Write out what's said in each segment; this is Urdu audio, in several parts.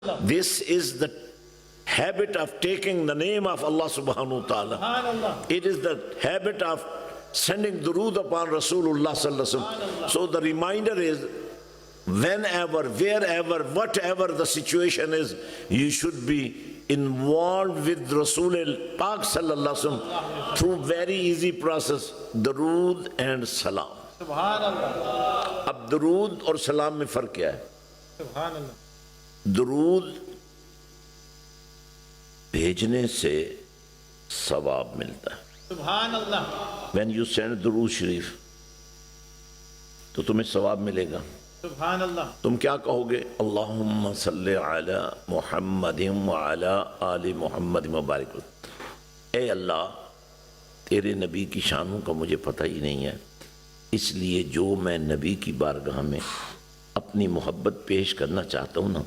This is the habit of taking the name of Allah subhanahu wa ta'ala. It is the habit of sending durood upon Rasulullah sallallahu alaihi wasallam. So the reminder is, whenever, wherever, whatever the situation is, you should be involved with Rasul Pak sallallahu alaihi wasallam through very easy process, durood and salam. Subhanallah. Ab durood aur salam mein fark kya hai? Subhanallah. درود بھیجنے سے ثواب ملتا ہے. سبحان اللہ. when you send درود شریف تو تمہیں ثواب ملے گا. سبحان اللہ. تم کیا کہو گے؟ اللہم صلی علی محمد وعلی آل محمد مبارک. اے اللہ، تیرے نبی کی شانوں کا مجھے پتہ ہی نہیں ہے، اس لیے جو میں نبی کی بارگاہ میں اپنی محبت پیش کرنا چاہتا ہوں نا،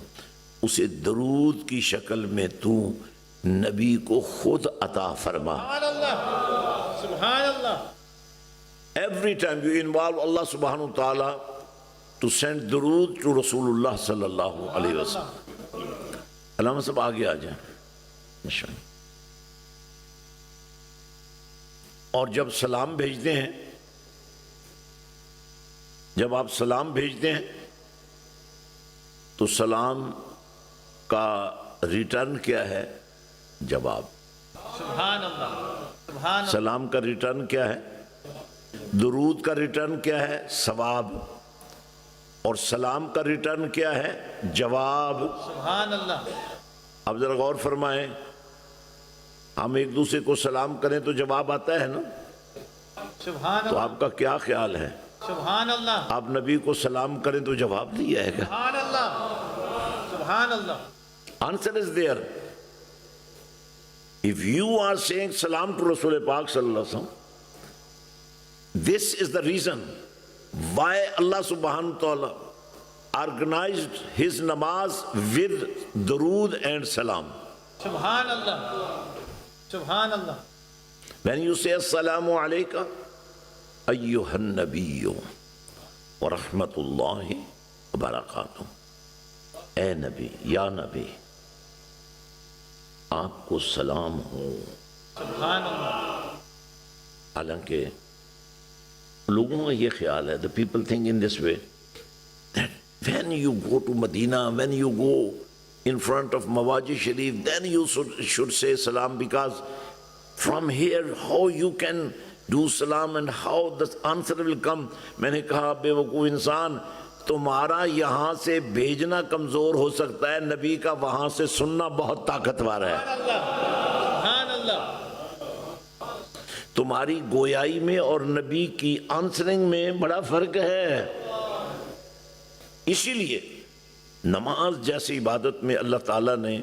اسے درود کی شکل میں تو نبی کو خود عطا فرما. سبحان اللہ. سبحان اللہ. Every time you involve Allah subhanahu wa ta'ala to send درود to رسول اللہ صلی اللہ علیہ وسلم. علامہ صاحب آگے آ جائیں. اور جب سلام بھیجتے ہیں، جب آپ سلام بھیجتے ہیں تو سلام کا ریٹرن کیا ہے؟ جواب. سبحان اللہ. سبحان اللہ. سلام کا ریٹرن کیا ہے؟ درود کا ریٹرن کیا ہے؟ ثواب. اور سلام کا ریٹرن کیا ہے؟ جواب. سبحان اللہ. اب ذرا غور فرمائیں، ہم ایک دوسرے کو سلام کریں تو جواب آتا ہے نا؟ سبحان تو اللہ. آپ کا کیا خیال ہے؟ سبحان اللہ. آپ نبی کو سلام کریں تو جواب نہیں آئے گا؟ سبحان اللہ. سبحان اللہ. Answer is there. If you are saying salam to Rasul Pak sallallahu alaihi wasallam, this is the reason why Allah subhanahu wa ta'ala organized his namaz with durood and salam. سبحان اللہ. سبحان اللہ. When you say assalamu alayka ayyuhan nabiyyu wa rahmatullahi wa barakatuh, اے نبی، یا نبی، آپ کو سلام ہو. سبحان اللہ. حالانکہ لوگوں کا یہ خیال ہے, the people think in this way, that when you go to Medina, when you go in front of Mawaji Sharif, then you should say salam, because from here how you can do salam and how the answer will come. میں نے کہا بے وقوف انسان, تمہارا یہاں سے بھیجنا کمزور ہو سکتا ہے, نبی کا وہاں سے سننا بہت طاقتور ہے. سبحان اللہ. تمہاری گویائی میں اور نبی کی آنسرنگ میں بڑا فرق ہے. اسی لیے نماز جیسی عبادت میں اللہ تعالیٰ نے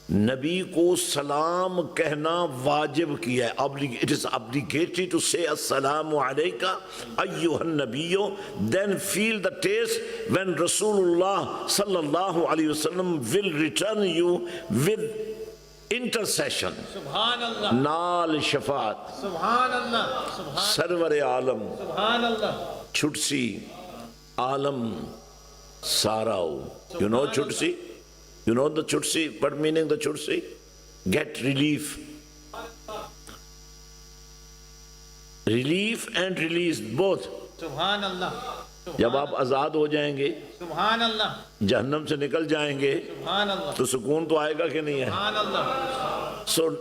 نبی کو سلام کہنا واجب کیا ہے. It is obligatory to say assalamu alayka ayyuhan nabiyyu, then feel the taste when Rasulullah sallallahu alayhi wasallam will return you with intercession. سبحان اللہ. نال شفاعت. سبحان اللہ. سبحان. سرور عالم, سبحان اللہ. چھٹسی عالم ساراو. You know چھٹسی? You know the chutsi? What meaning the chutsi? Get relief. Relief and release both. سبحان اللہ. جب آپ آزاد ہو جائیں گے, سبحان اللہ. جہنم سے نکل جائیں گے, سبحان اللہ. تو سکون تو آئے گا کہ نہیں ہے؟ سبحان اللہ. So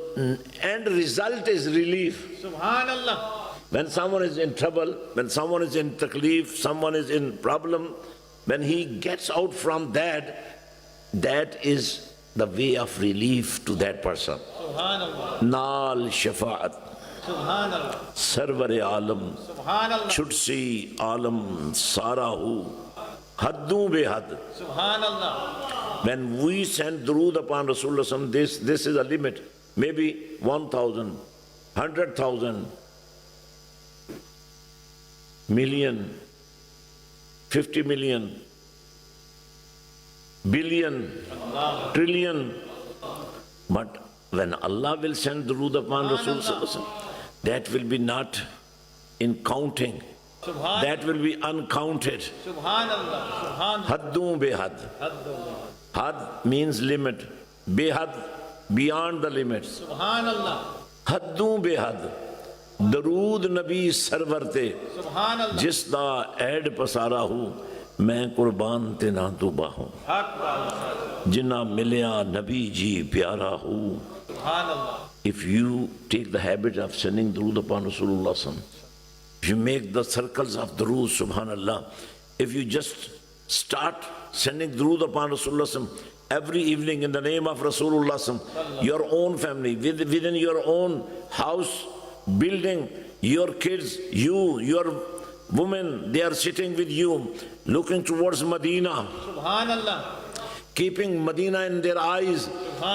end result is relief. سبحان اللہ. When someone is in trouble, when someone is in taklif, someone is in problem, when he gets out from that, that is the way of relief to that person. سبحان اللہ. نال شفاعت. سبحان اللہ. سرور عالم, سبحان اللہ. چھٹسی عالم سارا ہو, حدوں بے حد. سبحان اللہ. When we send durood upon Rasulullah, this is a limit. Maybe 1,000, 100,000, million, 50 million, billion, trillion. But when Allah will send durood upon Rasulullah, that will be not in counting. That will be uncounted. سبحان اللہ. سبحان. حدوں بے حد. Had means limit. Behad, beyond the limits. سبحان اللہ حدوں بے حد درود نبی سرور تے سبحان اللہ جس دا ایڈ پسارا ہوں میں قربان تے نہ تو باہوں حق بات جنہ ملیا نبی جی پیارا ہوں. سبحان اللہ If you take the habit of sending durood upon Rasulullah sallam, if you make the circles of durood, subhanallah, if you just start sending durood upon Rasulullah sallam, every evening in the name of Rasulullah sallam, your own family, within your own house, building, your kids, you, your women, they are sitting with you, looking towards Medina, سبحان اللہ keeping Medina in their eyes,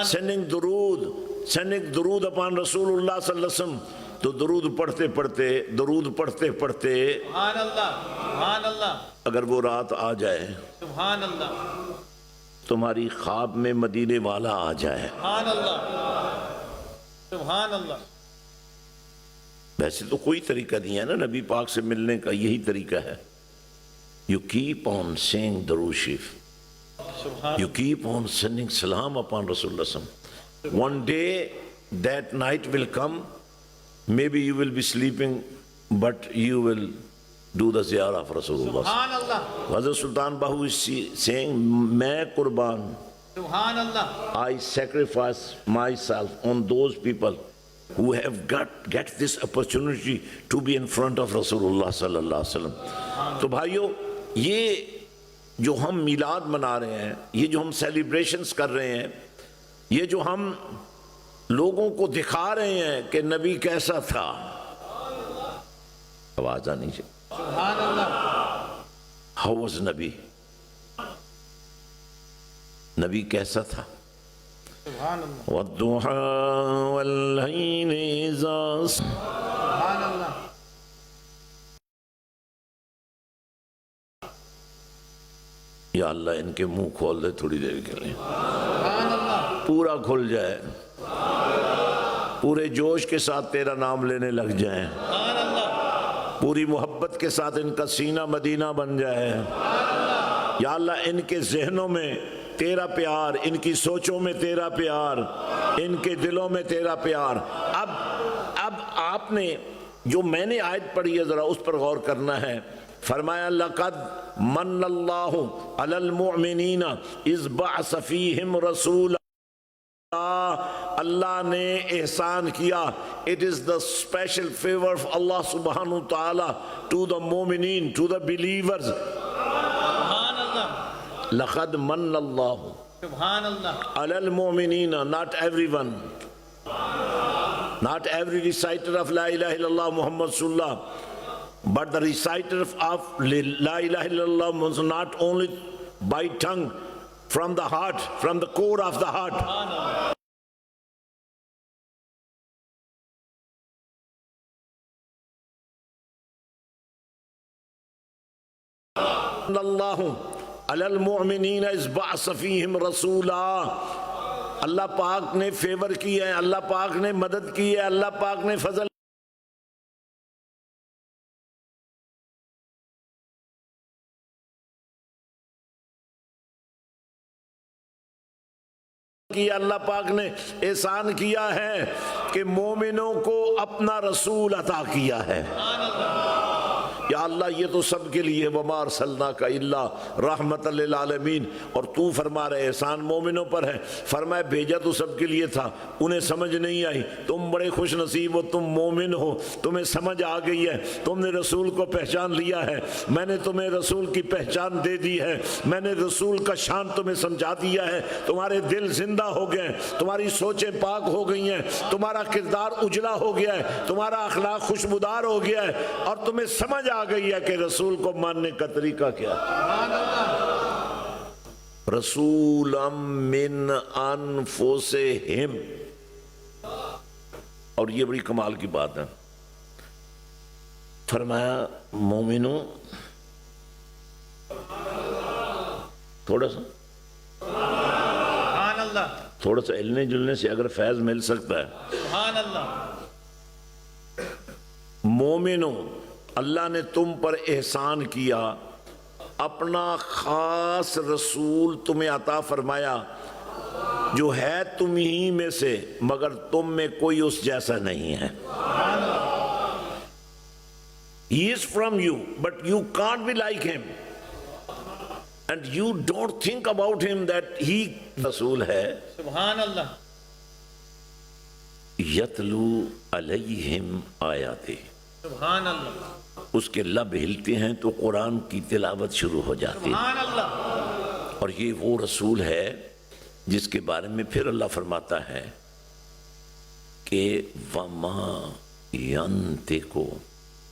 sending durood upon Rasulullah sallallahu alaihi wasallam. تو درود پڑھتے پڑھتے سبحان اللہ سبحان اللہ اگر وہ رات آ جائے سبحان اللہ تمہاری خواب میں مدینے والا آ جائے. سبحان اللہ سبحان اللہ ویسے تو کوئی طریقہ نہیں ہے نا نبی پاک سے ملنے کا, یہی طریقہ ہے. You keep on saying درود شریف, سبحان you keep on sending salam upon Rasulullah sallallahu alaihi wasallam. One day that night will come, maybe you will be sleeping but you will do the ziyarah of Rasulullah. سبحان اللہ Hazrat Sultan Bahu is saying, میں قربان, سبحان اللہ I sacrifice myself on those people who have get this opportunity to be in front of Rasulullah sallallahu alaihi wasallam. تو بھائیو, یہ جو ہم میلاد منا رہے ہیں, یہ جو ہم سیلیبریشنز کر رہے ہیں, یہ جو ہم لوگوں کو دکھا رہے ہیں کہ نبی کیسا تھا, آواز آنی چاہیے, سبحان اللہ how was نبی, نبی کیسا تھا. سبحان اللہ وَالضُّحَىٰ وَاللَّيْلِ إِذَا سبحان اللہ یا اللہ ان کے منہ کھول دے تھوڑی دیر کے لیے, سبحان اللہ پورا کھل جائے, پورے جوش کے ساتھ تیرا نام لینے لگ جائیں, سبحان اللہ پوری محبت کے ساتھ ان کا سینہ مدینہ بن جائے. یا اللہ ان کے ذہنوں میں تیرا پیار, ان کی سوچوں میں تیرا پیار, ان کے دلوں میں تیرا پیار. اب آپ نے جو میں نے آیت پڑھی ہے ذرا اس پر غور کرنا ہے. فرمایا لقد من اللہ علی المؤمنین اذ بعث فیہم رسولا, اللہ نے احسان کیا. It is the special favor of Allah subhanahu wa ta'ala to the mu'mineen, to the believers. سبحان اللہ لقد من اللہ سبحان اللہ علی المؤمنین, not everyone, not every reciter of La ilaha illallah Muhammad Rasulullah, but the reciter of La ilaha illallah was not only by tongue, from the heart, from the core of the heart. اللہ علی المؤمنین اذ بعث فیہم رسولا, اللہ پاک نے فیور کی ہے, اللہ پاک نے مدد کی ہے, اللہ پاک نے فضل کیا, اللہ پاک نے احسان کیا ہے کہ مومنوں کو اپنا رسول عطا کیا ہے. یا اللہ یہ تو سب کے لیے, وَمَا أَرْسَلْنَاكَ إِلَّا رَحْمَةً لِلْعَالَمِينَ, اور تو فرما رہے احسان مومنوں پر ہے. فرمایا بھیجا تو سب کے لیے تھا, انہیں سمجھ نہیں آئی, تم بڑے خوش نصیب ہو, تم مومن ہو, تمہیں سمجھ آ گئی ہے, تم نے رسول کو پہچان لیا ہے, میں نے تمہیں رسول کی پہچان دے دی ہے, میں نے رسول کا شان تمہیں سمجھا دیا ہے, تمہارے دل زندہ ہو گئے, تمہاری سوچیں پاک ہو گئی ہیں, تمہارا کردار اجلا ہو گیا ہے, تمہارا اخلاق خوشبودار ہو گیا ہے, اور تمہیں سمجھ آ گئی ہے کہ رسول کو ماننے کا طریقہ کیا. رسولا من انفسہم, اور یہ بڑی کمال کی بات ہے. فرمایا مومنوں, تھوڑا سا ہلنے جلنے سے اگر فیض مل سکتا ہے. سبحان اللہ مومنوں, اللہ نے تم پر احسان کیا, اپنا خاص رسول تمہیں عطا فرمایا جو ہے تم ہی میں سے مگر تم میں کوئی اس جیسا نہیں ہے. He is from you, but you can't be like him. And you don't think about him that he رسول ہے. سبحان اللہ. یتلو علیہم آیاتی. سبحان اللہ. اس کے لب ہلتے ہیں تو قرآن کی تلاوت شروع ہو جاتی ہے. سبحان اللہ. اور یہ وہ رسول ہے جس کے بارے میں پھر اللہ فرماتا ہے کہ وَمَا يَنْتِقُ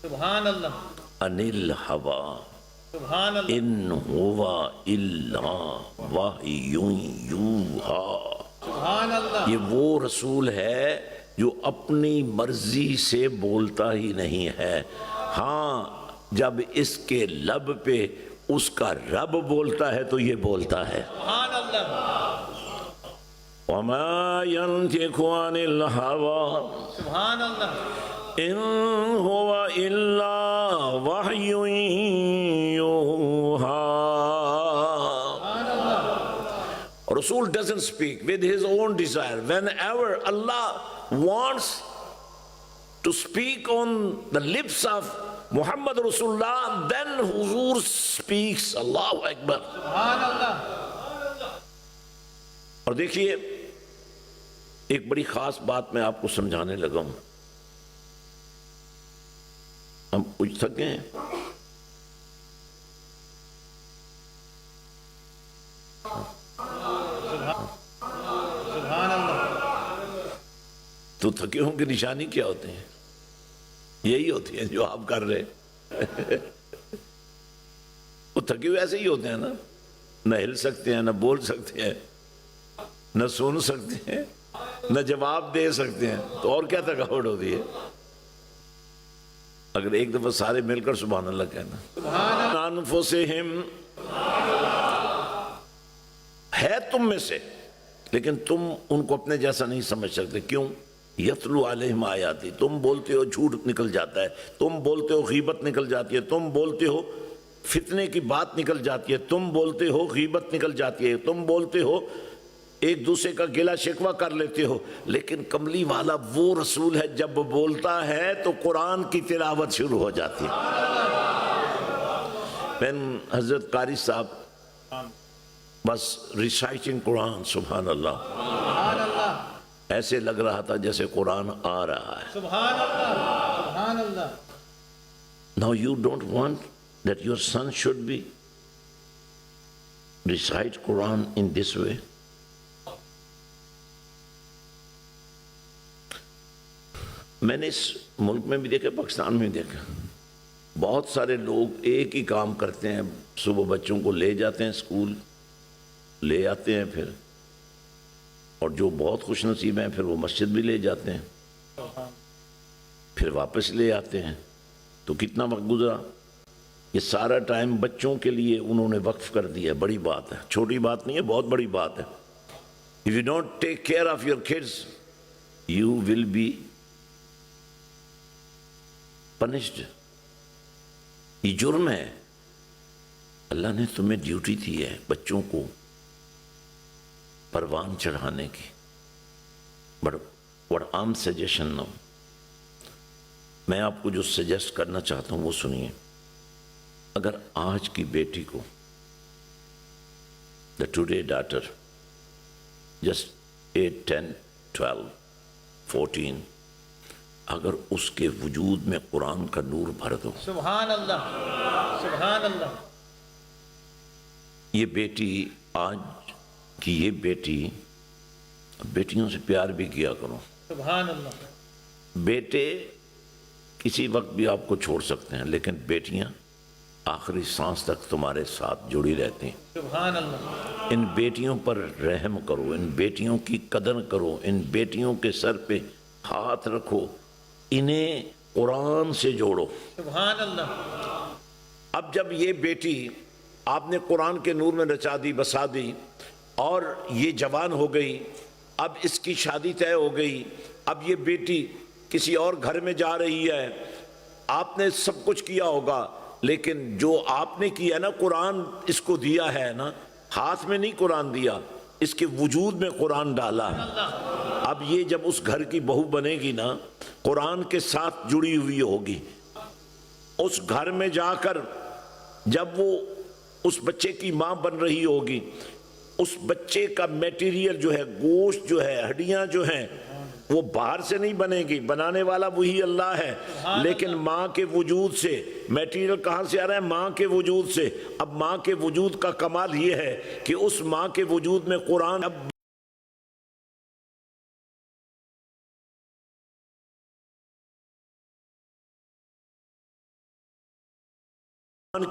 سبحان اللہ. عَنِ الْهَوَىٰ سبحان اللہ. إِنْ هُوَ إِلَّا وَحْيٌ يُوحَىٰ. سبحان اللہ. یہ وہ رسول ہے جو اپنی مرضی سے بولتا ہی نہیں ہے. ہاں جب اس کے لب پہ اس کا رب بولتا ہے تو یہ بولتا ہے. سبحان اللہ. وَمَا يَنْتِقُ عَنِ الْهَوَىٰ سبحان اللہ. إِنْ هُوَ إِلَّا وَحْيٌ يُوحَىٰ. Rasul doesn't speak with his own desire. Whenever Allah wants to speak on the lips of Muhammad Rasulullah, then Huzur speaks. Allahu Akbar. سبحان اللہ. اور دیکھیے ایک بڑی خاص بات میں آپ کو سمجھانے لگا ہوں. ہم کچھ تھکے ہیں. سبحان اللہ. تو تھکے ہوں کی نشانی کیا ہوتے ہیں؟ یہی ہوتی ہیں جو آپ کر رہے. وہ تھکے ہوئے ایسے ہی ہوتے ہیں نا. نہ ہل سکتے ہیں، نہ بول سکتے ہیں، نہ سن سکتے ہیں، نہ جواب دے سکتے ہیں. تو اور کیا تھکاوٹ ہوتی ہے؟ اگر ایک دفعہ سارے مل کر سبحان اللہ کہنا. انفسہم ہے تم میں سے لیکن تم ان کو اپنے جیسا نہیں سمجھ سکتے. کیوں؟ یتلو علیہم آیاتی. تم بولتے ہو جھوٹ نکل جاتا ہے، تم بولتے ہو غیبت نکل جاتی ہے، تم بولتے ہو فتنے کی بات نکل جاتی ہے، تم بولتے ہو غیبت نکل جاتی ہے، تم بولتے ہو ایک دوسرے کا گلہ شکوہ کر لیتے ہو. لیکن کملی والا وہ رسول ہے جب بولتا ہے تو قرآن کی تلاوت شروع ہو جاتی ہے. حضرت قاری صاحب بس ریسائٹنگ قرآن. سبحان اللہ. سبحان اللہ. ایسے لگ رہا تھا جیسے قرآن آ رہا ہے. سبحان اللہ. سبحان اللہ. Now you don't want that your son should be recite Quran in this way. میں نے اس ملک میں بھی دیکھا، پاکستان میں بھی دیکھا. بہت سارے لوگ ایک ہی کام کرتے ہیں. صبح بچوں کو لے جاتے ہیں اسکول، لے آتے ہیں پھر، اور جو بہت خوش نصیب ہیں پھر وہ مسجد بھی لے جاتے ہیں، پھر واپس لے آتے ہیں. تو کتنا وقت گزرا؟ یہ سارا ٹائم بچوں کے لیے انہوں نے وقف کر دیا. بڑی بات ہے، چھوٹی بات نہیں ہے، بہت بڑی بات ہے. If you don't take care of your kids, you will be punished. یہ جرم ہے. اللہ نے تمہیں ڈیوٹی دی ہے بچوں کو پروان چڑھانے کی. But what I'm suggestion now, میں آپ کو جو سجیسٹ کرنا چاہتا ہوں وہ سنیے. اگر آج کی بیٹی کو the today daughter just 8, 10, 12, 14 اگر اس کے وجود میں قرآن کا نور بھر دو. سبحان اللہ. سبحان اللہ. یہ بیٹی آج کی یہ بیٹی، بیٹیوں سے پیار بھی کیا کرو. سبحان اللہ. بیٹے کسی وقت بھی آپ کو چھوڑ سکتے ہیں لیکن بیٹیاں آخری سانس تک تمہارے ساتھ جڑی رہتی ہیں. سبحان اللہ. ان بیٹیوں پر رحم کرو، ان بیٹیوں کی قدر کرو، ان بیٹیوں کے سر پہ ہاتھ رکھو، انہیں قرآن سے جوڑو. سبحان اللہ. اب جب یہ بیٹی آپ نے قرآن کے نور میں رچا دی، بسا دی، اور یہ جوان ہو گئی، اب اس کی شادی طے ہو گئی، اب یہ بیٹی کسی اور گھر میں جا رہی ہے، آپ نے سب کچھ کیا ہوگا، لیکن جو آپ نے کیا نا، قرآن اس کو دیا ہے نا، ہاتھ میں نہیں قرآن دیا، اس کے وجود میں قرآن ڈالا۔ اب یہ جب اس گھر کی بہو بنے گی نا، قرآن کے ساتھ جڑی ہوئی ہوگی، اس گھر میں جا کر جب وہ اس بچے کی ماں بن رہی ہوگی، اس بچے کا میٹیریل جو ہے، گوشت جو ہے، ہڈیاں جو ہیں، وہ باہر سے نہیں بنے گی، بنانے والا وہی اللہ ہے، لیکن ماں کے وجود سے میٹیریل کہاں سے آ رہا ہے؟ ماں کے وجود سے۔ اب ماں کے وجود کا کمال یہ ہے کہ اس ماں کے وجود میں قرآن اب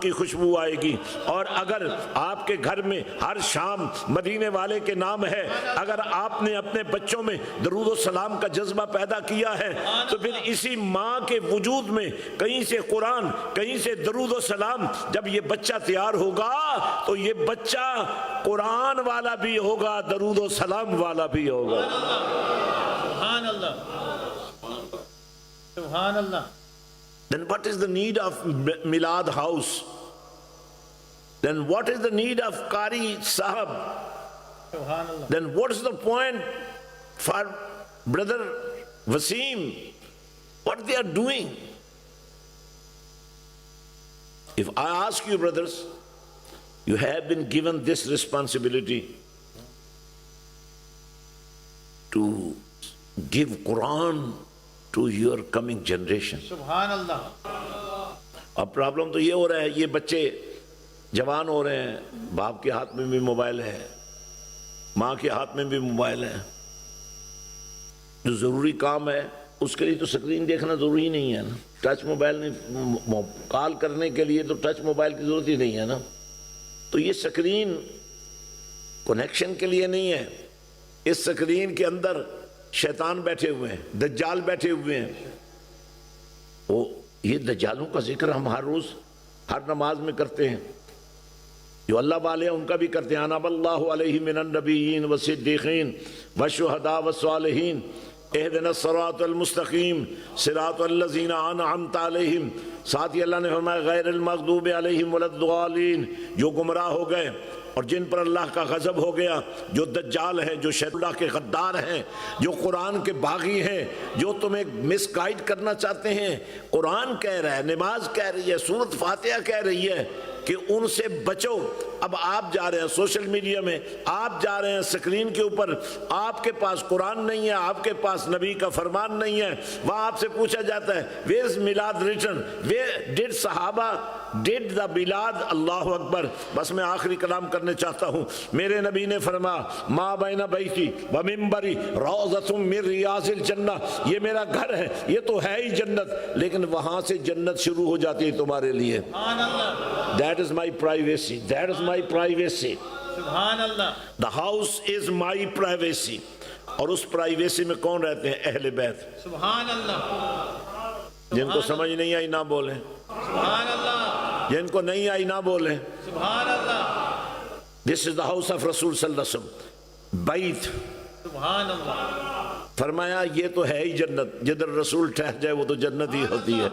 کی خوشبو آئے گی۔ اور اگر آپ کے گھر میں ہر شام مدینے والے کے نام ہے، اگر آپ نے اپنے بچوں میں درود و سلام کا جذبہ پیدا کیا ہے، تو پھر اسی ماں کے وجود میں کہیں سے قرآن، کہیں سے درود و سلام، جب یہ بچہ تیار ہوگا تو یہ بچہ قرآن والا بھی ہوگا، درود و سلام والا بھی ہوگا۔ سبحان اللہ، سبحان اللہ۔ Then what is the need of Milad house? Then what is the need of Qari Sahab? سبحان اللہ۔ Then what is the point for brother Wasim? What they are doing? If I ask you, brothers, you have been given this responsibility to give Quran to your coming generation. سبحان اللہ۔ اب پرابلم تو یہ ہو رہا ہے، یہ بچے جوان ہو رہے ہیں، باپ کے ہاتھ میں بھی موبائل ہے، ماں کے ہاتھ میں بھی موبائل ہے، جو ضروری کام ہے اس کے لیے تو سکرین دیکھنا ضروری نہیں ہے نا، ٹچ موبائل نہیں، کال کرنے کے لیے تو ٹچ موبائل کی ضرورت ہی نہیں ہے نا، تو یہ سکرین کنیکشن کے لیے نہیں ہے، اس سکرین کے اندر شیطان بیٹھے ہوئے ہیں، دجال بیٹھے ہوئے ہیں۔ وہ یہ دجالوں کا ذکر ہم ہر روز ہر نماز میں کرتے ہیں، جو اللہ والے ہیں ان کا بھی کرتے ہیں، انعم اللہ علیہ من النبیین والصدیقین والشہداء والصالحین اہدنا الصراط المستقیم صراط الذین انعمت علیہم۔ ساتھ ہی اللہ نے فرمایا غیر المغضوب علیہم ولا الضالین، جو گمراہ ہو گئے اور جن پر اللہ کا غضب ہو گیا، جو دجال ہیں، جو شیطان اللہ کے غدار ہیں، جو قرآن کے باغی ہیں، جو تمہیں مس گائیڈ کرنا چاہتے ہیں۔ قرآن کہہ رہا ہے، نماز کہہ رہی ہے، سورۃ فاتحہ کہہ رہی ہے کہ ان سے بچو۔ اب آپ جا رہے ہیں سوشل میڈیا میں، آپ جا رہے ہیں سکرین کے اوپر، آپ کے پاس قرآن نہیں ہے، آپ کے پاس نبی کا فرمان نہیں ہے، وہاں آپ سے پوچھا جاتا ہے ویئر از میلاد ریٹن، ویئر ڈیڈ صحابہ ڈیڈ دا میلاد۔ اللہ اکبر۔ بس میں آخری کلام کرنے چاہتا ہوں، میرے نبی نے فرمایا ما بین بیتی و منبری روضۃ من ریاض الجنہ، یہ میرا گھر ہے، یہ تو ہے ہی جنت، لیکن وہاں سے جنت شروع ہو جاتی ہے تمہارے لیے۔ سبحان اللہ، That is my privacy. That is my privacy. سبحان اللہ۔ The house is my privacy. اور اس پرائیویسی میں کون رہتے ہیں؟ اہل بیت۔ سبحان اللہ، جن کو سمجھ نہیں آئی نہ بولیں، سبحان اللہ، جن کو نہیں آئی نہ بولیں۔ سبحان اللہ، This is the house of رسول صلی اللہ علیہ وسلم، بیت۔ سبحان اللہ، فرمایا یہ تو ہے ہی جنت، جدھر رسول ٹھہر جائے وہ تو جنت ہی ہوتی ہے،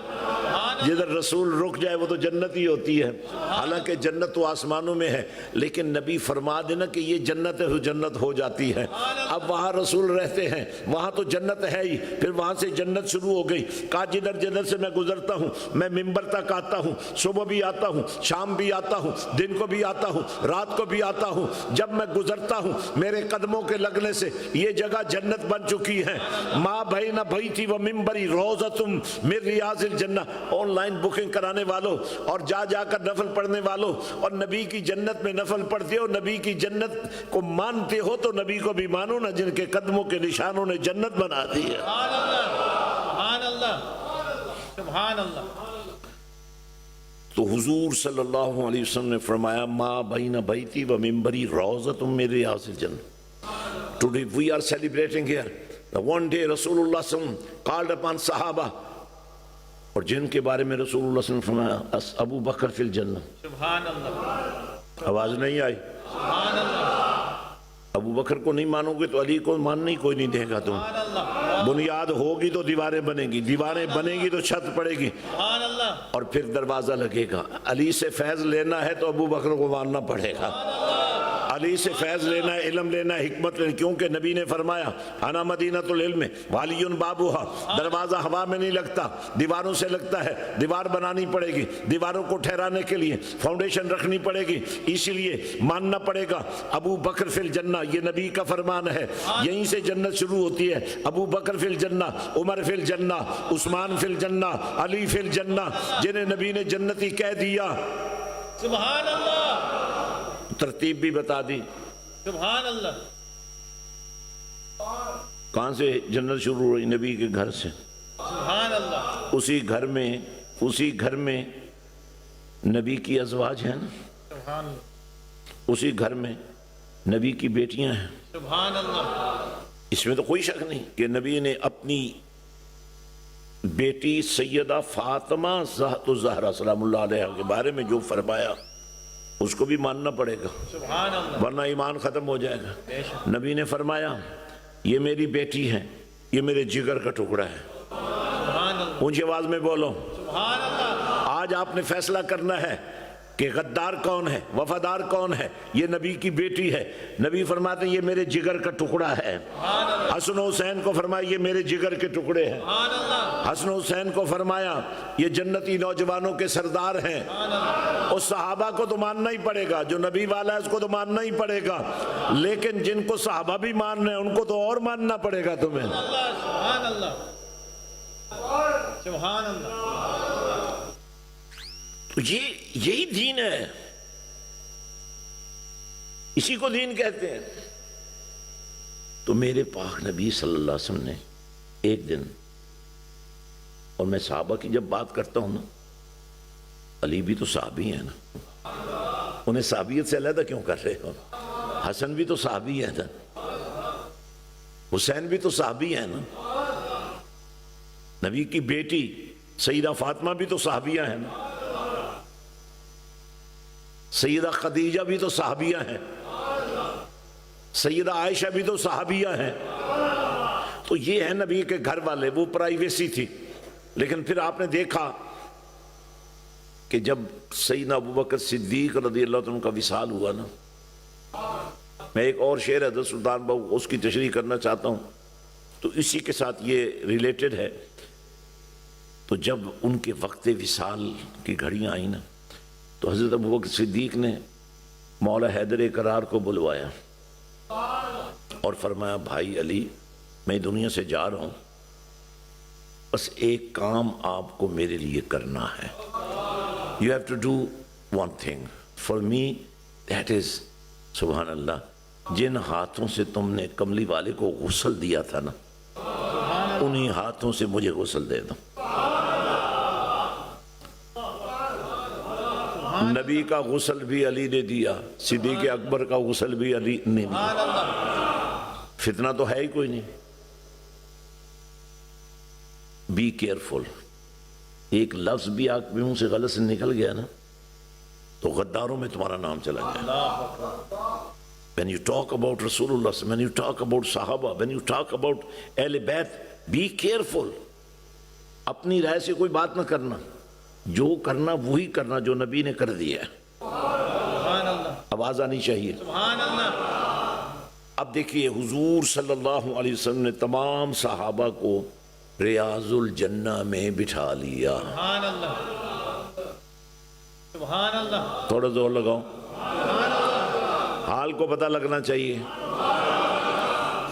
جدھر رسول رک جائے وہ تو جنت ہی ہوتی ہے۔ حالانکہ جنت تو آسمانوں میں ہے، لیکن نبی فرما دینا کہ یہ جنت ہے تو جنت ہو جاتی ہے۔ اب وہاں رسول رہتے ہیں، وہاں تو جنت ہے ہی، پھر وہاں سے جنت شروع ہو گئی۔ کہا جدھر جنت سے میں گزرتا ہوں، میں ممبر تک آتا ہوں، صبح بھی آتا ہوں، شام بھی آتا ہوں، دن کو بھی آتا ہوں، رات کو بھی آتا ہوں، جب میں گزرتا ہوں میرے قدموں کے لگنے سے یہ جگہ جنت بن چکی ہے۔ ما بین بیتی و منبری روضۃ من ریاض الجنہ۔ آن لائن بکنگ کرانے والوں اور جا جا کر نفل پڑھنے والوں، اور نبی کی جنت میں نفل پڑھتے ہو، نبی کی جنت کو مانتے ہو تو نبی کو بھی مانو نا، جن کے قدموں کے نشانوں نے جنت بنا دی ہے۔ سبحان اللہ، سبحان اللہ۔ تو حضور صلی اللہ علیہ وسلم نے فرمایا ما بین بیتی و منبری روضۃ من ریاض الجنہ۔ Today we are celebrating here the one day Rasulullah sallallahu alaihi wasallam called upon Sahaba، اور جن کے بارے میں رسول اللہ صلی اللہ علیہ وسلم فرمایا ابو بکر فی الجنہ۔ سبحان اللہ، آواز نہیں آئی؟ سبحان اللہ، ابو بکر کو نہیں مانو گے تو علی کو ماننے ہی کوئی نہیں دے گا تم۔ سبحان اللہ، بنیاد ہوگی تو دیواریں بنیں گی، دیواریں بنیں گی تو چھت پڑے گی، سبحان اللہ اور پھر دروازہ لگے گا۔ علی سے فیض لینا ہے تو ابو بکر کو ماننا پڑے گا، علی سے فیض لینا ہے، علم لینا ہے، حکمت لینا، کیونکہ نبی نے فرمایا انا مدینۃ العلم والی بابوہا، دروازہ ہوا میں نہیں لگتا، دیواروں سے لگتا ہے، دیوار بنانی پڑے گی، دیواروں کو ٹھہرانے کے لیے فاؤنڈیشن رکھنی پڑے گی، اسی لیے ماننا پڑے گا ابو بکر فی الجنہ، یہ نبی کا فرمان ہے، یہیں سے جنت شروع ہوتی ہے، ابو بکر فی الجنہ، عمر فی الجنہ، عثمان فی الجنہ، علی فی الجنہ، جنہیں نبی نے جنتی کہہ دیا، سبحان اللہ ترتیب بھی بتا دی۔ سبحان اللہ کہاں سے جنت شروع ہوئی؟ نبی کے گھر سے، سبحان اللہ اسی گھر میں نبی کی ازواج ہیں نا، سبحان اللہ اسی گھر میں نبی کی بیٹیاں ہیں، سبحان اللہ اس میں تو کوئی شک نہیں کہ نبی نے اپنی بیٹی سیدہ فاطمہ ذات الزہرا سلام اللہ علیہ کے بارے میں جو فرمایا اس کو بھی ماننا پڑے گا، سبحان اللہ ورنہ ایمان ختم ہو جائے گا۔ بے شک نبی نے فرمایا یہ میری بیٹی ہے، یہ میرے جگر کا ٹکڑا ہے، سبحان اللہ اونچی آواز میں بولو۔ سبحان اللہ آج آپ نے فیصلہ کرنا ہے کہ غدار کون ہے، وفادار کون ہے۔ یہ نبی کی بیٹی ہے، نبی فرماتے ہیں یہ میرے جگر کا ٹکڑا ہے۔ حسن و حسین کو فرمایا یہ میرے جگر کے ٹکڑے ہیں۔ سبحان اللہ حسن و حسین کو فرمایا یہ جنتی نوجوانوں کے سردار ہیں۔ اس صحابہ کو تو ماننا ہی پڑے گا، جو نبی والا ہے اس کو تو ماننا ہی پڑے گا، لیکن جن کو صحابہ بھی مان رہے ہیں ان کو تو اور ماننا پڑے گا تمہیں۔ سبحان اللہ سبحان اللہ تو یہی دین ہے، اسی کو دین کہتے ہیں۔ تو میرے پاک نبی صلی اللہ علیہ وسلم نے ایک دن، اور میں صحابہ کی جب بات کرتا ہوں نا، علی بھی تو صحابی ہیں نا، انہیں صحابیت سے علیحدہ کیوں کر رہے ہو؟ حسن بھی تو صحابی ہے نا، حسین بھی تو صحابی ہے نا، نبی کی بیٹی سیدہ فاطمہ بھی تو صحابیہ ہیں نا، سیدہ خدیجہ بھی تو صحابیہ ہیں، سیدہ عائشہ بھی تو صحابیہ ہیں۔ تو یہ ہے نبی کے گھر والے، وہ پرائیویسی تھی۔ لیکن پھر آپ نے دیکھا کہ جب سیدنا ابوبکر صدیق رضی اللہ عنہ کا وصال ہوا نا، میں ایک اور شعر حضرت سلطان بہو اس کی تشریح کرنا چاہتا ہوں، تو اسی کے ساتھ یہ ریلیٹڈ ہے۔ تو جب ان کے وقت وصال کی گھڑیاں آئیں نا، تو حضرت ابوبکر صدیق نے مولا حیدر کرار کو بلوایا اور فرمایا بھائی علی میں دنیا سے جا رہا ہوں، بس ایک کام آپ کو میرے لیے کرنا ہے۔ You have to do one thing for me, that is سبحان اللہ، جن ہاتھوں سے تم نے کملی والے کو غسل دیا تھا نا، انہی ہاتھوں سے مجھے غسل دے دو۔ نبی کا غسل بھی علی نے دیا، صدیق اکبر کا غسل بھی علی نے دیا، فتنہ تو ہے ہی کوئی نہیں۔ بی کیئرفل، ایک لفظ بھی آپ کے منہ سے غلط سے نکل گیا نا تو غداروں میں تمہارا نام چلا جائے۔ When you talk about Rasulullah, when you talk about Sahaba, when you talk about Ahl Bayt, be careful۔ اپنی رائے سے کوئی بات نہ کرنا، جو کرنا وہی کرنا جو نبی نے کر دیا ہے۔ سبحان اللہ آواز آنی چاہیے۔ سبحان اللہ اب دیکھیے حضور صلی اللہ علیہ وسلم نے تمام صحابہ کو ریاض الجنہ میں بٹھا لیا۔ سبحان اللہ سبحان اللہ تھوڑا زور لگاؤ، حال کو پتہ لگنا چاہیے۔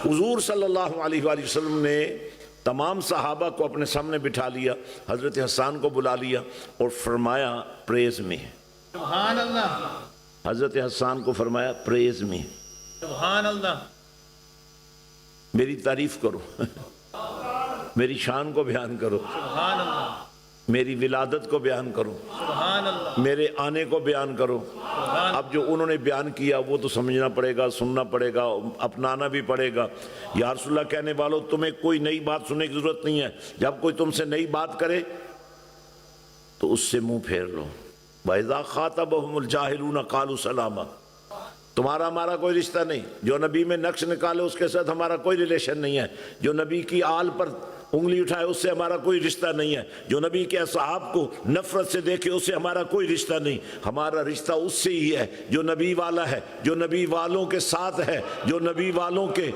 حضور صلی اللہ علیہ وآلہ وسلم نے تمام صحابہ کو اپنے سامنے بٹھا لیا، حضرت حسان کو بلا لیا اور فرمایا پریز میں، سبحان اللہ حضرت حسان کو فرمایا پریز میں، سبحان اللہ میری تعریف کرو، میری شان کو بیان کرو، سبحان اللہ میری ولادت کو بیان کرو، سبحان اللہ میرے آنے کو بیان کرو۔ اب جو انہوں نے بیان کیا وہ تو سمجھنا پڑے گا، سننا پڑے گا، اپنانا بھی پڑے گا۔ یا رسول اللہ کہنے والوں تمہیں کوئی نئی بات سننے کی ضرورت نہیں ہے، جب کوئی تم سے نئی بات کرے تو اس سے منہ پھیر لو۔ وَإِذَا خَاطَبَهُمُ الْجَاهِلُونَ قَالُوا سَلَامًا، تمہارا ہمارا کوئی رشتہ نہیں، جو نبی میں نقش نکالے اس کے ساتھ ہمارا کوئی ریلیشن نہیں ہے، جو نبی کی آل پر انگلی اٹھائے اس سے ہمارا کوئی رشتہ نہیں ہے، جو نبی کے اصحاب کو نفرت سے دیکھے اس سے ہمارا کوئی رشتہ نہیں، ہمارا رشتہ اس سے ہی ہے جو نبی والا ہے، جو نبی والوں کے ساتھ ہے، جو نبی والوں کے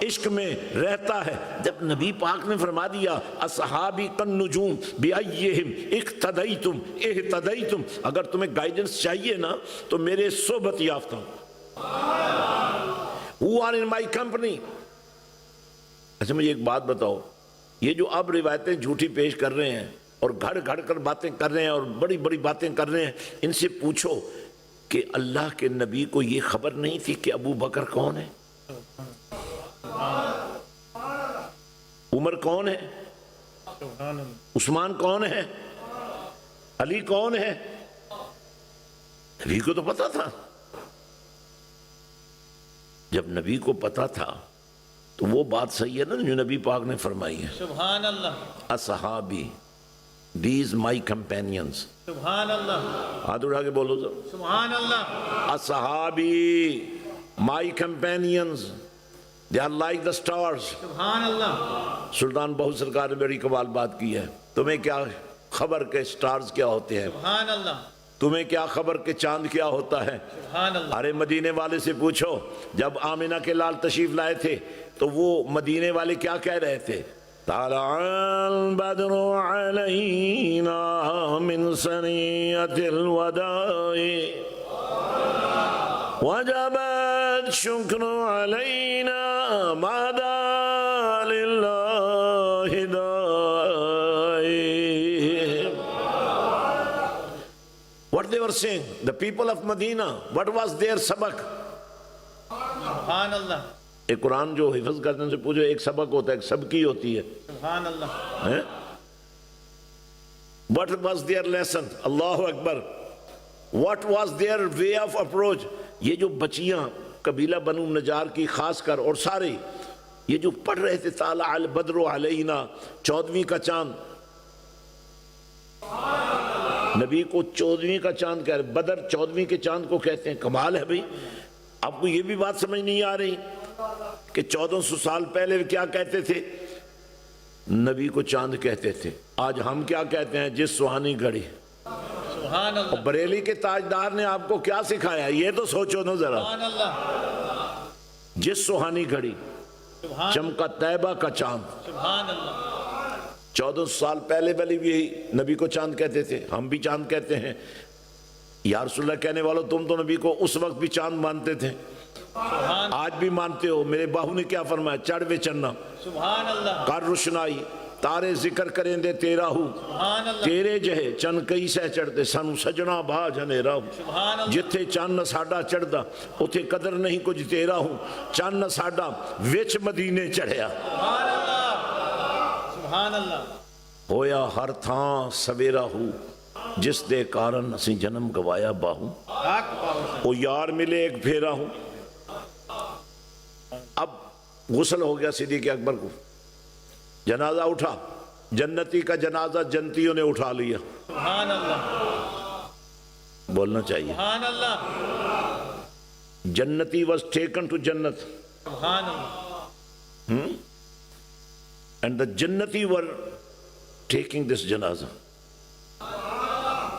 عشق میں رہتا ہے۔ جب نبی پاک نے فرما دیا اصحابی کالنجوم بأیہم اقتدیتم اہتدیتم، اگر تمہیں گائیڈنس چاہیے نا تو میرے صحبت یافتہ who are in my company۔ اچھا مجھے ایک بات بتاؤ، یہ جو اب روایتیں جھوٹی پیش کر رہے ہیں اور گھڑ گھڑ کر باتیں کر رہے ہیں اور بڑی بڑی باتیں کر رہے ہیں، ان سے پوچھو کہ اللہ کے نبی کو یہ خبر نہیں تھی کہ ابو بکر کون ہے، عمر کون ہے، سبحان اللہ، عثمان کون ہے، علی کون ہے؟ نبی کو تو پتا تھا۔ جب نبی کو پتا تھا تو وہ بات صحیح ہے نا جو نبی پاک نے فرمائی ہے، سبحان اللہ، اصحابی these my companions۔ سبحان اللہ، ہاتھ اٹھا کے بولو ذرا، سبحان اللہ، اصحابی my companions they are like the stars۔ سبحان اللہ، سلطان بہو سرکار نے بڑی کمال بات کی ہے، تمہیں کیا خبر کہ سٹارز کیا ہوتے ہیں، سبحان اللہ، تمہیں کیا خبر کہ چاند کیا ہوتا ہے؟ سبحان اللہ، ارے مدینے والے سے پوچھو، جب آمنہ کے لال تشریف لائے تھے تو وہ مدینے والے کیا کہہ رہے تھے؟ طلع البدر علینا من ثنیۃ الوداع وجب الشکر علینا ما دا للہ داعی۔ What they were saying, the people of Medina, what was their سبق؟ سبحان اللہ، ایک قرآن جو حفظ کرنے سے پوچھو، ایک سبق ہوتا ہے، ایک سبقی ہوتی ہے۔ سبحان اللہ، What was their lesson؟ Allah Akbar. What was their way of approach؟ یہ جو بچیاں قبیلہ بنو نجار کی خاص کر اور سارے یہ جو پڑھ رہے تھے طالع البدر علینا، 14ویں کا چاند، نبی کو 14ویں کا چاند کہہ رہے، بدر 14ویں کے چاند کو کہتے ہیں۔ کمال ہے بھئی، آپ کو یہ بھی بات سمجھ نہیں آ رہی کہ 1400 سال پہلے کیا کہتے تھے؟ نبی کو چاند کہتے تھے۔ آج ہم کیا کہتے ہیں؟ جس سہانی گھڑی۔ سبحان اللہ، اور بریلی کے تاجدار نے آپ کو کیا سکھایا؟ یہ تو سوچو نا ذرا، سبحان اللہ، جس سہانی گھڑی، سبحان، چمکا طیبہ کا چاند۔ سبحان اللہ، 1400 سال پہلے والی بھی یہی نبی کو چاند کہتے تھے، ہم بھی چاند کہتے ہیں۔ یا رسول اللہ کہنے والوں، تم تو نبی کو اس وقت بھی چاند مانتے تھے، سبحان، آج بھی مانتے ہو۔ میرے باہو نے کیا فرمایا؟ چڑھ وے چننا سبحان اللہ، کر روشنائی، تارے ذکر کریں دے تیرا ہوں، سبحان اللہ، تیرے جہے چند کئی سہ چڑھتے، سانو سجنا بھا جنیرا ہوں۔ سبحان اللہ، جتھے چند ساڈا چڑھدا اتھے قدر نہیں کچھ تیرا ہوں، چند ساڈا وچ مدینے چڑھیا، سبحان اللہ، سبحان اللہ، ہویا ہر تھاں سویرا ہوں، جس دے کارن اسی جنم گوایا باہوں، حق پاؤ، او یار ملے ایک پھیرا ہوں۔ اب غسل ہو گیا صدیق اکبر کو، جنازہ اٹھا، جنتی کا جنازہ جنتیوں نے اٹھا لیا۔ سبحان اللہ، بولنا چاہیے، سبحان اللہ، جنتی was taken to جنت سبحان اللہ، and the جنتی were taking this جنازہ۔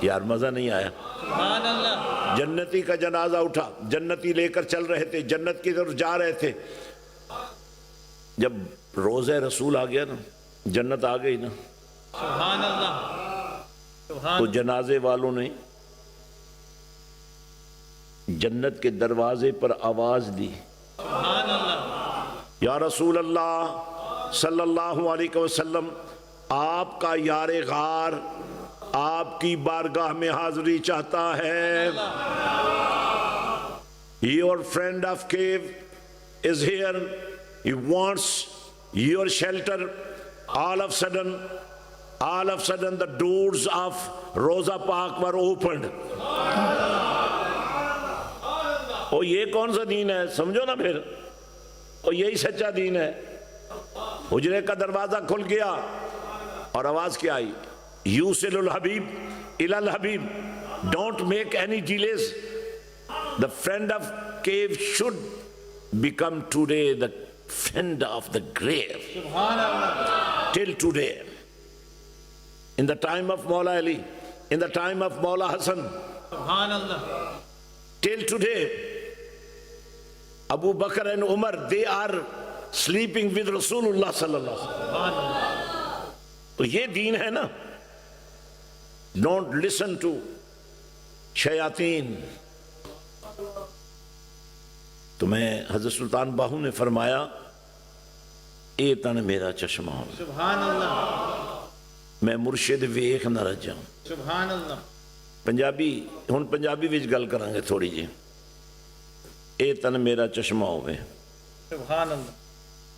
یار مزہ نہیں آیا؟ سبحان اللہ، جنتی کا جنازہ اٹھا، جنتی لے کر چل رہے تھے، جنت کی طرف جا رہے تھے۔ جب روزہ رسول آ گیا نا، جنت آ گئی نا، سبحان اللہ، سبحان تو اللہ، جنازے والوں نے جنت کے دروازے پر آواز دی، سبحان اللہ، یا رسول اللہ صلی اللہ علیہ وسلم، آپ کا یار غار آپ کی بارگاہ میں حاضری چاہتا ہے۔ Your friend of cave is here, he wants your shelter۔ All of a sudden the doors of Rosa Park were opened۔ اور یہ کون سا دین ہے؟ سمجھو نا پھر، اور یہی سچا دین ہے۔ حجرے کا دروازہ کھل گیا اور آواز کیا آئی؟ یوصل الحبیب الی الحبیب، don't make any delays, The friend of cave should become today the friend of the grave. Subhanallah. Till today. In the time of Maula Ali, in the time of Maula Hassan, Subhanallah. till today, Abu Bakr and Umar, they are sleeping with Rasulullah sallallahu alaihi wasallam. Subhanallah. تو یہ دین ہے نا. Don't listen to شیاطین. تو میں حضرت سلطان باہو نے فرمایا اے تن میرا چشمہ ہو Subhanallah. میں مرشد ویکھ نہ رہ جاؤں. Subhanallah. پنجابی ہن پنجابی وچ گل کران گے تھوڑی جی. اے تن میرا چشمہ ہوے, Subhanallah.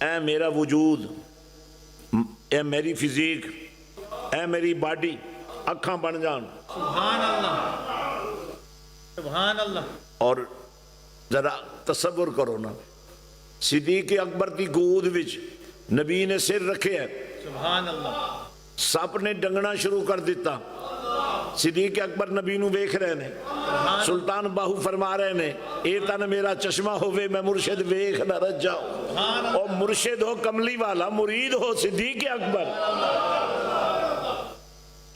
اے میرا وجود, اے میری فزیک, اے میری باڈی اکھاں بن جان. Subhanallah. Subhanallah. اور ذرا تصور کرو نا, صدیق اکبر کی گود وچ نبی نے سر رکھے ہے, Subhanallah. سپ نے ڈنگنا شروع کر دیتا, صدیق اکبر نبی نو ویکھ رہے نے, سلطان باہو فرما رہے نے اے تن میرا چشمہ ہوئے میں مرشد ویکھ نہ رہ جاؤں. اور مرشد ہو کملی والا, مرید ہو صدیق اکبر,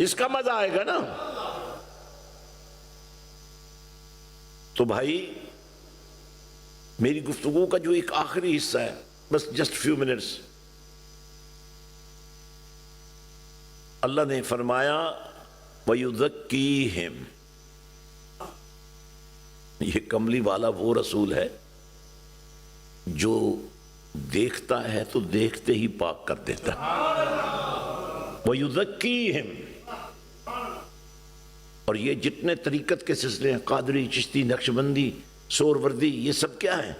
اس کا مزہ آئے گا نا. تو بھائی میری گفتگو کا جو ایک آخری حصہ ہے, بس جسٹ فیو منٹس, اللہ نے فرمایا وَيُذَكِّيهِمْ. یہ کملی والا وہ رسول ہے جو دیکھتا ہے تو دیکھتے ہی پاک کر دیتا ہے. وَيُذَكِّيهِمْ. اور یہ جتنے طریقت کے سلسلے ہیں, قادری, چشتی, نقشبندی, سوروردی, یہ سب کیا ہے؟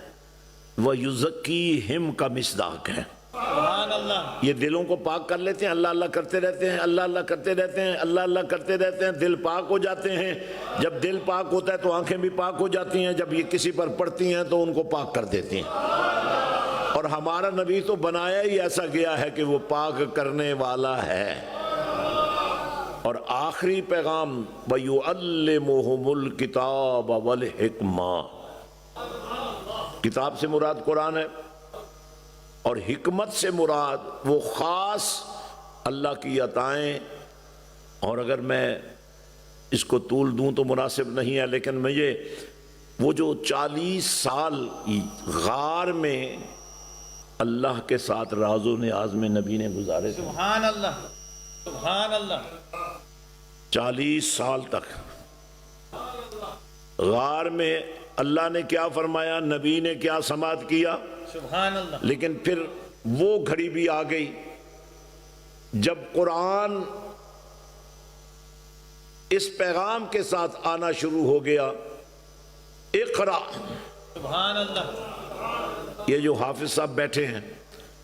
وَيُذَكِّيهِمْ کا مصداق ہے. Subhanallah. یہ دلوں کو پاک کر لیتے ہیں, اللہ اللہ کرتے رہتے ہیں, اللہ اللہ کرتے رہتے ہیں, اللہ اللہ کرتے رہتے ہیں, دل پاک ہو جاتے ہیں. جب دل پاک ہوتا ہے تو آنکھیں بھی پاک ہو جاتی ہیں, جب یہ کسی پر پڑتی ہیں تو ان کو پاک کر دیتی ہیں. اور ہمارا نبی تو بنایا ہی ایسا گیا ہے کہ وہ پاک کرنے والا ہے. اور آخری پیغام وَيُعَلِّمُهُمُ الْكِتَابَ وَالْحِكْمَةَ. کتاب سے مراد قرآن ہے, اور حکمت سے مراد وہ خاص اللہ کی عطائیں. اور اگر میں اس کو طول دوں تو مناسب نہیں ہے, لیکن مجھے وہ جو 40 سال غار میں اللہ کے ساتھ راز و نیاز میں نبی نے گزارے تھے, Subhanallah. Subhanallah. 40 سال تک غار میں اللہ نے کیا فرمایا, نبی نے کیا سماعت کیا. Subhanallah. لیکن پھر وہ گھڑی بھی آ گئی جب قرآن اس پیغام کے ساتھ آنا شروع ہو گیا, اقرا. Subhanallah. یہ جو حافظ صاحب بیٹھے ہیں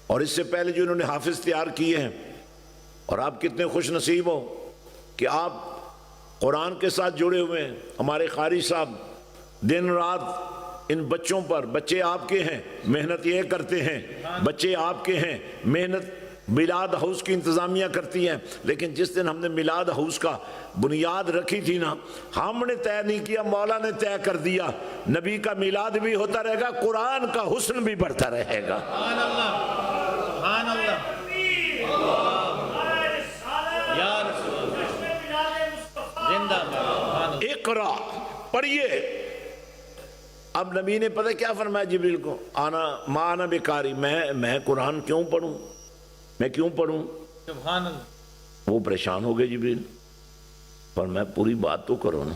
اور اس سے پہلے جو انہوں نے حافظ تیار کیے ہیں, اور آپ کتنے خوش نصیب ہو کہ آپ قرآن کے ساتھ جڑے ہوئے ہیں. ہمارے قاری صاحب دن رات ان بچوں پر, بچے آپ کے ہیں, محنت یہ کرتے ہیں, بچے آپ کے ہیں, محنت میلاد ہاؤس کی انتظامیہ کرتی ہیں. لیکن جس دن ہم نے میلاد ہاؤس کا بنیاد رکھی تھی نا, ہم نے طے نہیں کیا, مولا نے طے کر دیا, نبی کا میلاد بھی ہوتا رہے گا, قرآن کا حسن بھی بڑھتا رہے گا. Subhanallah. Ya Rasulullah. Zindabad. اقرا, پڑھیے. اب نبی نے پتہ کیا فرمایا جبریل کو, ما انا بقاری, میں قرآن کیوں پڑھوں, میں کیوں پڑھوں. Subhanallah. وہ پریشان ہو گئے جبریل, پر میں پوری بات تو کرو نا.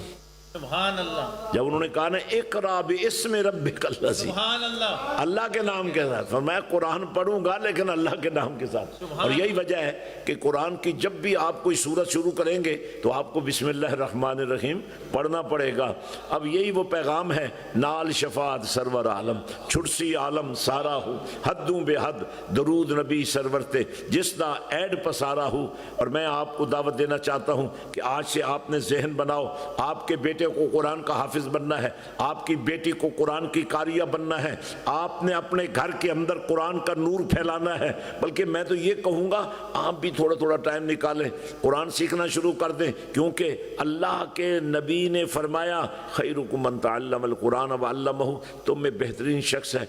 Subhanallah. جب انہوں نے کہا نا اقرا باسم ربک الذی, Subhanallah. اللہ کے نام کے ساتھ, فرمایا قرآن پڑھوں گا لیکن اللہ کے نام کے ساتھ. اور یہی وجہ ہے کہ قرآن کی جب بھی آپ کوئی سورت شروع کریں گے تو آپ کو بسم اللہ الرحمن الرحیم پڑھنا پڑے گا. اب یہی وہ پیغام ہے, نال شفاعت سرور عالم, چھڑسی عالم سارا ہو, حدوں بے حد درود نبی سرورتے, جس دا ایڈ پسارا ہو. اور میں آپ کو دعوت دینا چاہتا ہوں کہ آج سے آپ نے ذہن بناؤ, آپ کے بیٹے بیٹے کو قرآن کا حافظ بننا ہے، آپ کی بیٹی کو قرآن کی قاریہ بننا ہے، آپ نے اپنے گھر کے اندر قرآن کا نور پھیلانا ہے۔ بلکہ میں تو یہ کہوں گا آپ بھی تھوڑا تھوڑا ٹائم نکالیں، قرآن سیکھنا شروع کر دیں، کیونکہ اللہ کے نبی نے فرمایا خیرکم من تعلم القرآن وعلمہ، تم میں بہترین شخص ہے،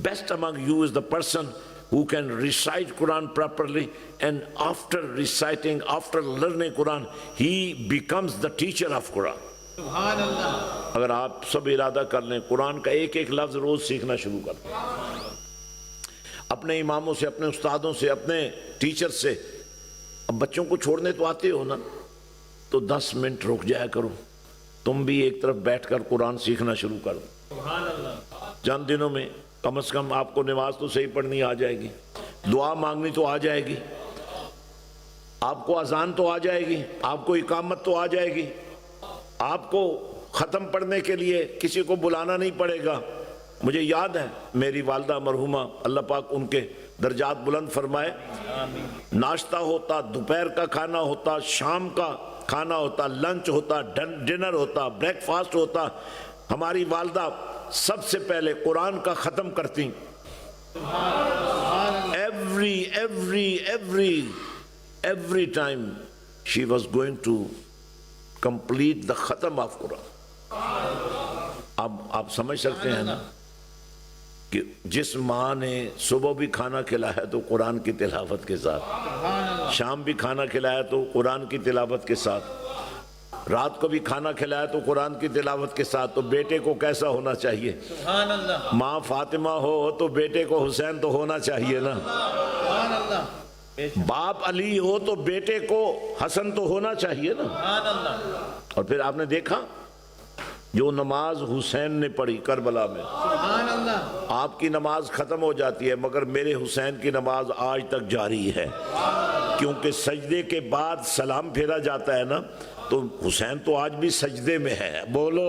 best among you is the person who can recite Quran properly, and after reciting, after learning Quran, he becomes the teacher of Quran. سبحان اللہ، اگر آپ سب ارادہ کر لیں قرآن کا ایک ایک لفظ روز سیکھنا شروع کر دیں، اپنے اماموں سے، اپنے استادوں سے، اپنے ٹیچر سے۔ اب بچوں کو چھوڑنے تو آتے ہو نا، تو 10 منٹ رک جایا کرو، تم بھی ایک طرف بیٹھ کر قرآن سیکھنا شروع کر دو۔ سبحان اللہ، چند دنوں میں کم از کم آپ کو نماز تو صحیح پڑھنی آ جائے گی، دعا مانگنی تو آ جائے گی، آپ کو اذان تو آ جائے گی، آپ کو اقامت تو آ جائے گی، آپ کو ختم پڑھنے کے لیے کسی کو بلانا نہیں پڑے گا۔ مجھے یاد ہے میری والدہ مرحومہ، اللہ پاک ان کے درجات بلند فرمائے، ناشتہ ہوتا، دوپہر کا کھانا ہوتا، شام کا کھانا ہوتا، لنچ ہوتا، ڈنر ہوتا، بریک فاسٹ ہوتا، ہماری والدہ سب سے پہلے قرآن کا ختم کرتی۔ every time she was going to complete the khatam of Quran۔ اب آپ سمجھ سکتے ہیں نا کہ جس ماں نے صبح بھی کھانا کھلایا تو قرآن کی تلاوت کے ساتھ، شام بھی کھانا کھلایا تو قرآن کی تلاوت کے ساتھ، رات کو بھی کھانا کھلایا تو قرآن کی تلاوت کے ساتھ، تو بیٹے کو کیسا ہونا چاہیے؟ سبحان اللہ، ماں فاطمہ ہو تو بیٹے کو حسین تو ہونا چاہیے نا، سبحان اللہ، باپ علی ہو تو بیٹے کو حسن تو ہونا چاہیے نا۔ سبحان اللہ، اور پھر آپ نے دیکھا جو نماز حسین نے پڑھی کربلا میں، سبحان اللہ، آپ کی نماز ختم ہو جاتی ہے مگر میرے حسین کی نماز آج تک جاری ہے، کیونکہ سجدے کے بعد سلام پھیرا جاتا ہے نا، تو حسین تو آج بھی سجدے میں ہے، بولو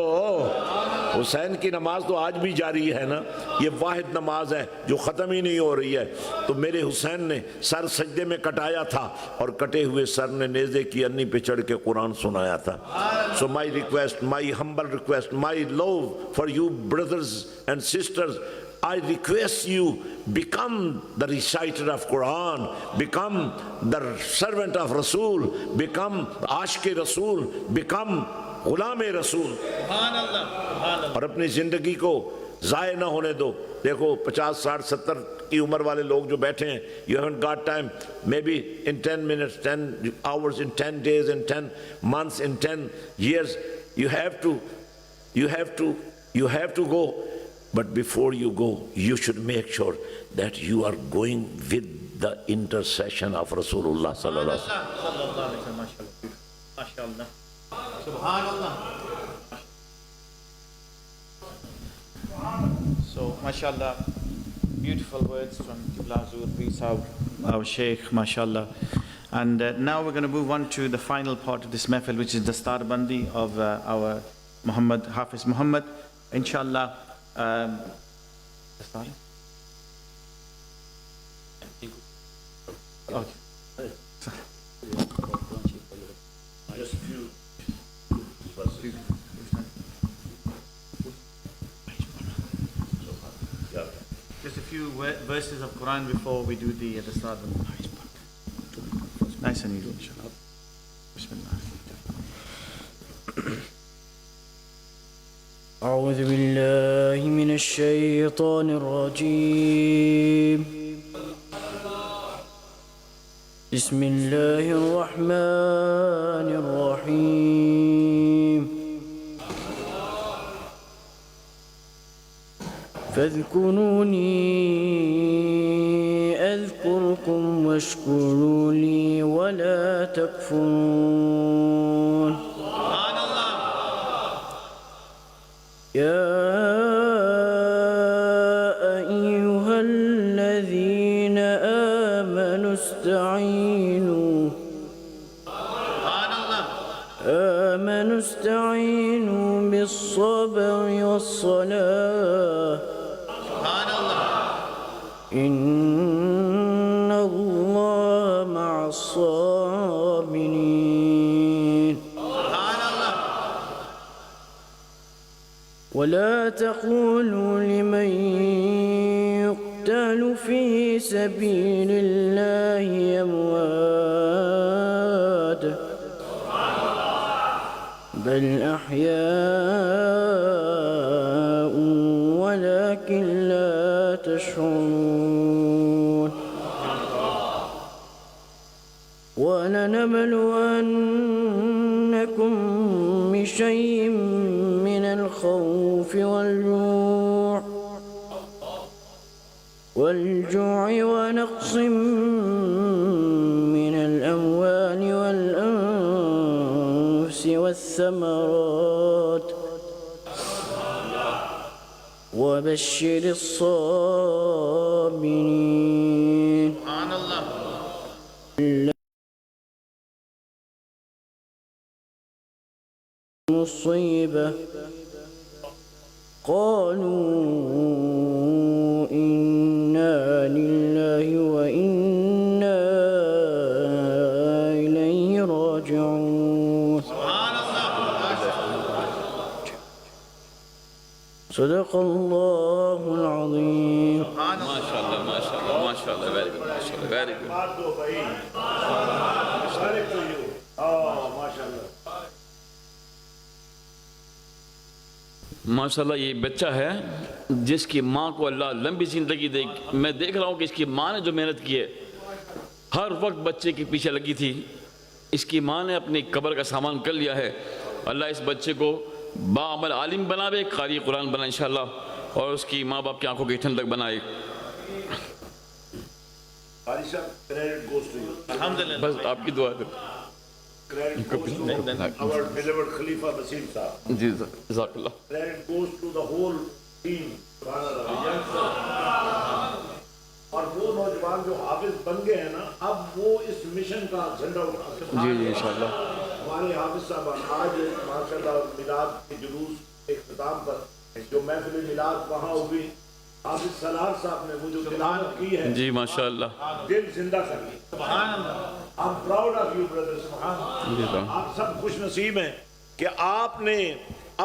حسین کی نماز تو آج بھی جاری ہے نا، یہ واحد نماز ہے جو ختم ہی نہیں ہو رہی ہے۔ تو میرے حسین نے سر سجدے میں کٹایا تھا اور کٹے ہوئے سر نے نیزے کی انی پہ چڑھ کے قرآن سنایا تھا۔ So my request, my humble request, my love for you brothers and sisters, I request you, become the reciter of Quran, become the servant of Rasul, become Ashq Rasul, become Ghulam رسول، سبحان اللہ، سبحان اللہ، اور اپنی زندگی کو ضائع نہ ہونے دو۔ دیکھو 50 60 70 کی عمر والے لوگ جو بیٹھے ہیں، you haven't got time, maybe in 10 minutes, 10 hours, in 10 days, in 10 months, in 10 years, you have to go. But before you go, you should make sure that you are going with the intercession of Rasulullah sallallahu alaihi wasallam. صلی اللہ علیہ وسلم، ماشاء اللہ، سبحان اللہ۔ So, mashallah, beautiful words from Qibla Hazur Peer Sahib, our Sheikh, mashallah. And now we're going to move on to the final part of this mehfil, which is the Dastar Bandi of our Muhammad, Hafiz Muhammad. Inshallah, Dastar? Okay. Just few Just a few verses of Quran before we do the Dastar Bandi. Nice and easy, inshallah. Bismillah. أعوذ بالله من الشيطان الرجيم. بسم الله الرحمن الرحيم. فاذكروني أذكركم واشكروا لي ولا تكفرون. يا أيها الذين آمنوا استعينوا بالصبر والصلاة إن الله مع الصابرين. ولا تقولوا لمن يقتل في سبيل الله أموات بل أحياء ولكن لا تشعرون ولنبلونكم بشيء من الخوف والجوع ونقص من الأموال والأنفس والثمرات وبشر الصابرين مصيبة قالوا إنا لله وإنا إليه راجعون صدق الله العظيم MashaAllah, MashaAllah, MashaAllah, very good, MashaAllah, very good. ماشاءاللہ یہ بچہ ہے جس کی ماں کو اللہ لمبی زندگی دے. میں دیکھ رہا ہوں کہ اس کی ماں نے جو محنت کی ہے ہر وقت بچے کے پیچھے لگی تھی. اس کی ماں نے اپنی قبر کا سامان کر لیا ہے. اللہ اس بچے کو باعمل عالم بناوے, قاری قرآن بنا انشاءاللہ, اور اس کی ماں باپ کی آنکھوں کی ٹھنڈک بنائے. بس آپ کی دعا ہے. Our beloved Khalifa Basim Sahab. جی جزاک اللہ. Credit goes to the whole team. اور وہ نوجوان جو حافظ بن گئے ہیں نا, اب وہ اس مشن کا جھنڈا اٹھا سکتے ہیں. جی جی انشاءاللہ. ہمارے حافظ صاحب آج ماشاءاللہ میلاد کے جلوس اختتام پر جو محفل میلاد وہاں ہوئی, حافظ سلار صاحب نے وہ جو تلاوت کی ہے, جی ماشاءاللہ, دل زندہ کر دی. I'm proud of you brothers. آپ سب خوش نصیب ہیں کہ آپ نے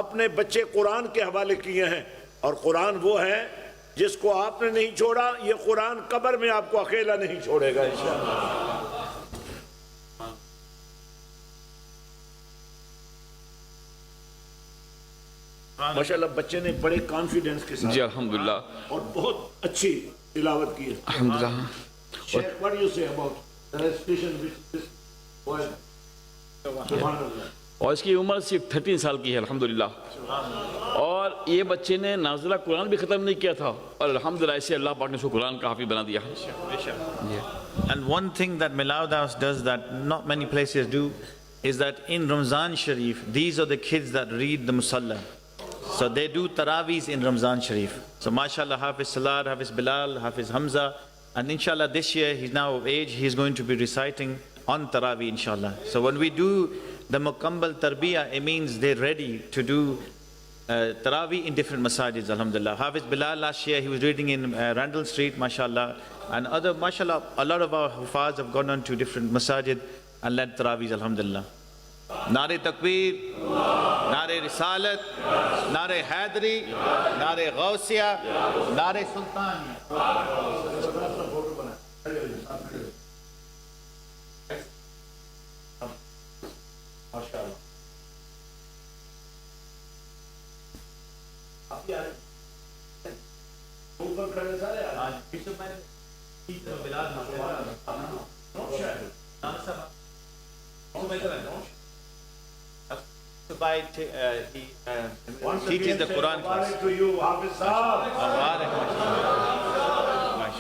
اپنے بچے قرآن کے حوالے کیے ہیں, اور قرآن وہ ہے جس کو آپ نے نہیں چھوڑا, یہ قرآن قبر میں آپ کو اکیلا نہیں چھوڑے گا انشاءاللہ. ماشاءاللہ بچے نے بڑے کانفیڈنس کے ساتھ جی الحمدللہ, اور بہت اچھی تلاوت کی ہے. الحمدللہ. Sheikh, what do you say about the recitation which this boy? سبحان اللہ. اور اس کی عمر صرف 13 سال کی ہے الحمدللہ, اور یہ بچے نے نازلہ قرآن بھی ختم نہیں کیا تھا, اور الحمدللہ ایسے اللہ پاک نے اس کو قرآن کا حافظ بنا دیا. And one thing that Milad House does that not many places do is that in Ramzan Sharif, these are the kids that read the Musalla. So they do Taraweehs in Ramzan Sharif. So mashallah, Hafiz Salar, Hafiz Bilal, Hafiz Hamza, and inshallah this year he's now of age, he's going to be reciting on Taraweeh inshallah. So when we do the Mukammel Tarbiyah, it means they're ready to do Taraweeh in different masajids, alhamdulillah. Hafiz Bilal last year, he was reading in Randall Street, mashallah. And other, mashallah, a lot of our Hufaz have gone on to different masajid and led Taraweehs, alhamdulillah. Nare Takbir, Nare Risalat, Nare Haidari, Nare Gausiya, Nare Sultaniya. He teaches the Quran class. To you, Hafiz Sahab.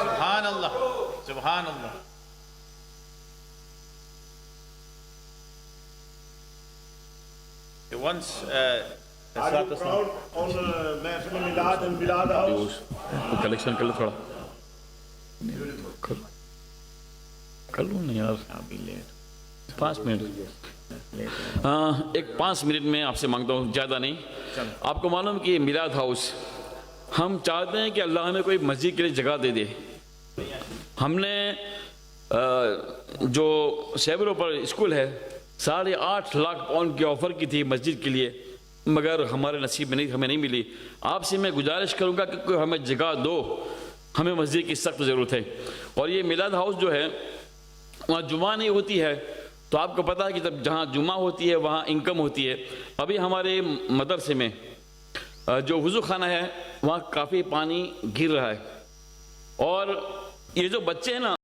Subhanallah, Subhanallah. Once Are you proud on Mahfil Milad and Milad House? Collection کر لو تھوڑا. کر لوں نا یار, 5 منٹ. ہاں, ایک 5 منٹ میں آپ سے مانگتا ہوں, زیادہ نہیں. آپ کو معلوم کہ میلاد ہاؤس ہم چاہتے ہیں کہ اللہ ہمیں کوئی مسجد کے لیے جگہ دے دے. ہم نے جو سیبروں پر اسکول ہے, 8.5 لاکھ پاؤنڈ کی آفر کی تھی مسجد کے لیے، مگر ہمارے نصیب میں نہیں، ہمیں نہیں ملی۔ آپ سے میں گزارش کروں گا کہ کوئی ہمیں جگہ دو، ہمیں مسجد کی سخت ضرورت ہے۔ اور یہ میلاد ہاؤس جو ہے وہاں جمعہ نہیں ہوتی ہے، تو آپ کو پتا ہے کہ جب جہاں جمعہ ہوتی ہے وہاں انکم ہوتی ہے۔ ابھی ہمارے مدرسے میں جو وضو خانہ ہے وہاں کافی پانی گر رہا ہے، اور یہ جو بچے ہیں نا